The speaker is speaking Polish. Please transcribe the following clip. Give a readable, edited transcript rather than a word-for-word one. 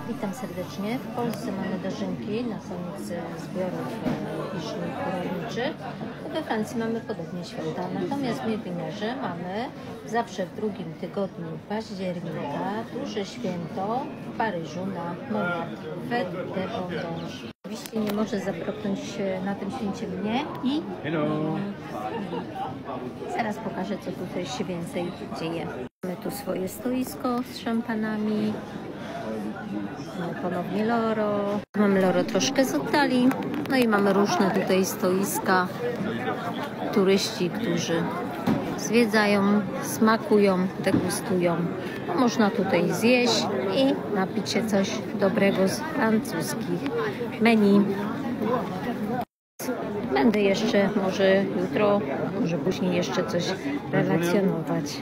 Witam serdecznie. W Polsce mamy dożynki na koniec zbiorów wiśni rolniczych. We Francji mamy podobnie święta. Natomiast w Miebyniarze mamy zawsze w drugim tygodniu października duże święto w Paryżu na Montmartre. Fête de Vendange. Oczywiście nie może zabraknąć na tym święcie mnie i zaraz pokażę, co tutaj się więcej dzieje. Mamy tu swoje stoisko z szampanami. Mamy ponownie loro. Mamy loro troszkę z oddali. No i mamy różne tutaj stoiska. Turyści, którzy zwiedzają, smakują, degustują. No, można tutaj zjeść i napić się coś dobrego z francuskich menu. Będę jeszcze może jutro, może później jeszcze coś relacjonować.